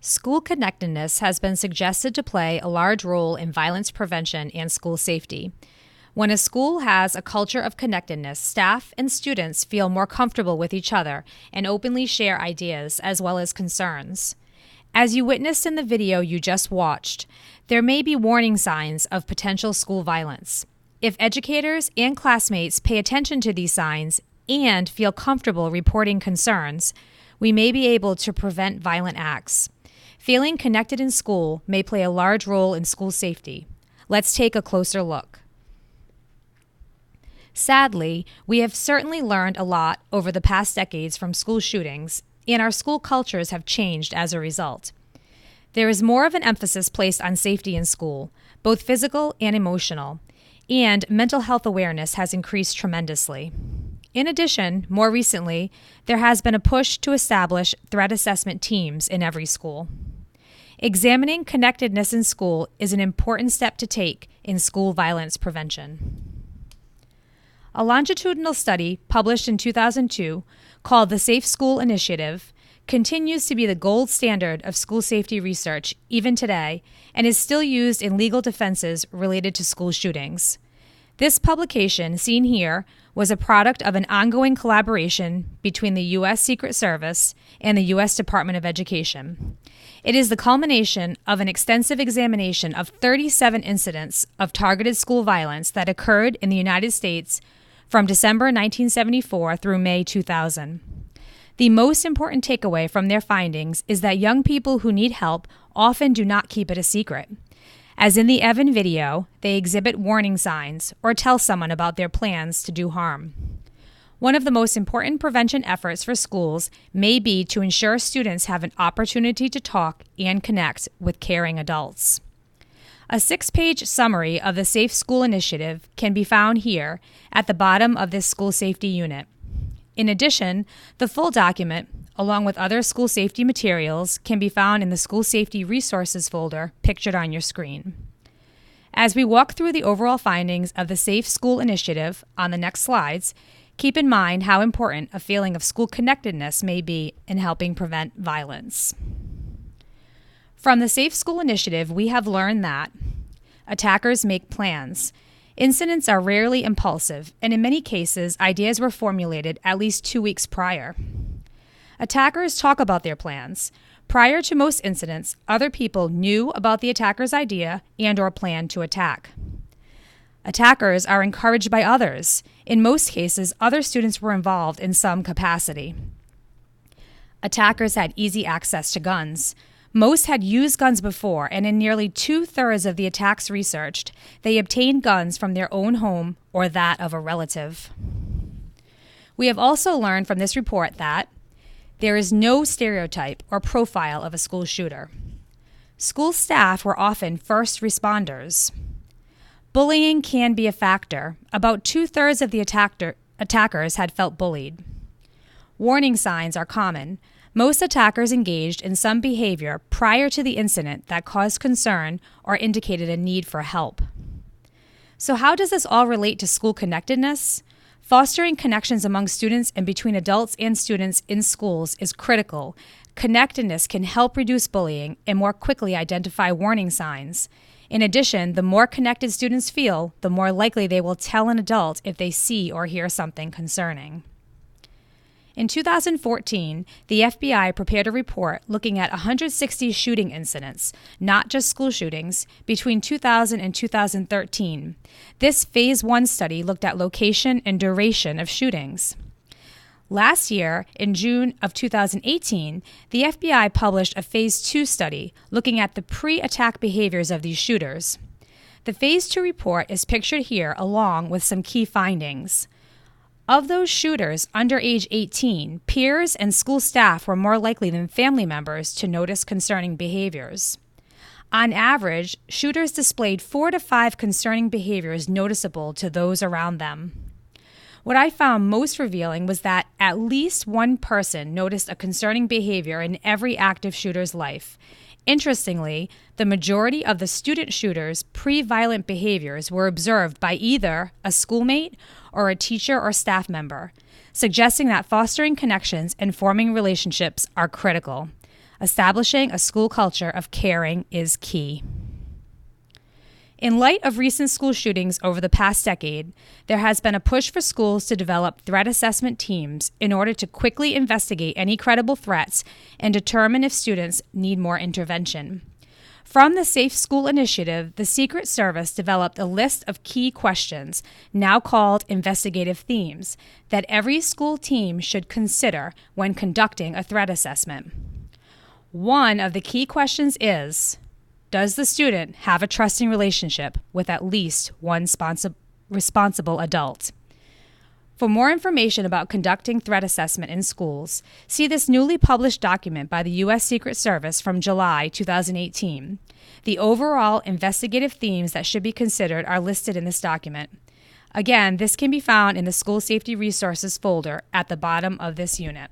School connectedness has been suggested to play a large role in violence prevention and school safety. When a school has a culture of connectedness, staff and students feel more comfortable with each other and openly share ideas as well as concerns. As you witnessed in the video you just watched, there may be warning signs of potential school violence. If educators and classmates pay attention to these signs and feel comfortable reporting concerns, we may be able to prevent violent acts. Feeling connected in school may play a large role in school safety. Let's take a closer look. Sadly, we have certainly learned a lot over the past decades from school shootings, and our school cultures have changed as a result. There is more of an emphasis placed on safety in school, both physical and emotional, and mental health awareness has increased tremendously. In addition, more recently, there has been a push to establish threat assessment teams in every school. Examining connectedness in school is an important step to take in school violence prevention. A longitudinal study published in 2002 called the Safe School Initiative continues to be the gold standard of school safety research even today and is still used in legal defenses related to school shootings. This publication, seen here, was a product of an ongoing collaboration between the U.S. Secret Service and the U.S. Department of Education. It is the culmination of an extensive examination of 37 incidents of targeted school violence that occurred in the United States from December 1974 through May 2000. The most important takeaway from their findings is that young people who need help often do not keep it a secret. As in the Evan video, they exhibit warning signs or tell someone about their plans to do harm. One of the most important prevention efforts for schools may be to ensure students have an opportunity to talk and connect with caring adults. A 6-page summary of the Safe School Initiative can be found here at the bottom of this school safety unit. In addition, the full document, along with other school safety materials, can be found in the School Safety Resources folder pictured on your screen. As we walk through the overall findings of the Safe School Initiative on the next slides, keep in mind how important a feeling of school connectedness may be in helping prevent violence. From the Safe School Initiative, we have learned that attackers make plans. Incidents are rarely impulsive, and in many cases, ideas were formulated at least 2 weeks prior. Attackers talk about their plans. Prior to most incidents, other people knew about the attacker's idea and/or plan to attack. Attackers are encouraged by others. In most cases, other students were involved in some capacity. Attackers had easy access to guns. Most had used guns before, and in nearly 2/3 of the attacks researched, they obtained guns from their own home or that of a relative. We have also learned from this report that there is no stereotype or profile of a school shooter. School staff were often first responders. Bullying can be a factor. About 2/3 of the attackers had felt bullied. Warning signs are common. Most attackers engaged in some behavior prior to the incident that caused concern or indicated a need for help. So how does this all relate to school connectedness? Fostering connections among students and between adults and students in schools is critical. Connectedness can help reduce bullying and more quickly identify warning signs. In addition, the more connected students feel, the more likely they will tell an adult if they see or hear something concerning. In 2014, the FBI prepared a report looking at 160 shooting incidents, not just school shootings, between 2000 and 2013. This Phase 1 study looked at location and duration of shootings. Last year, in June of 2018, the FBI published a Phase 2 study looking at the pre-attack behaviors of these shooters. The Phase 2 report is pictured here along with some key findings. Of those shooters under age 18, peers and school staff were more likely than family members to notice concerning behaviors. On average, shooters displayed 4 to 5 concerning behaviors noticeable to those around them. What I found most revealing was that at least one person noticed a concerning behavior in every active shooter's life. Interestingly, the majority of the student shooters' pre-violent behaviors were observed by either a schoolmate or a teacher or staff member, suggesting that fostering connections and forming relationships are critical. Establishing a school culture of caring is key. In light of recent school shootings over the past decade, there has been a push for schools to develop threat assessment teams in order to quickly investigate any credible threats and determine if students need more intervention. From the Safe School Initiative, the Secret Service developed a list of key questions, now called investigative themes, that every school team should consider when conducting a threat assessment. One of the key questions is, does the student have a trusting relationship with at least one responsible adult? For more information about conducting threat assessment in schools, see this newly published document by the U.S. Secret Service from July 2018. The overall investigative themes that should be considered are listed in this document. Again, this can be found in the School Safety Resources folder at the bottom of this unit.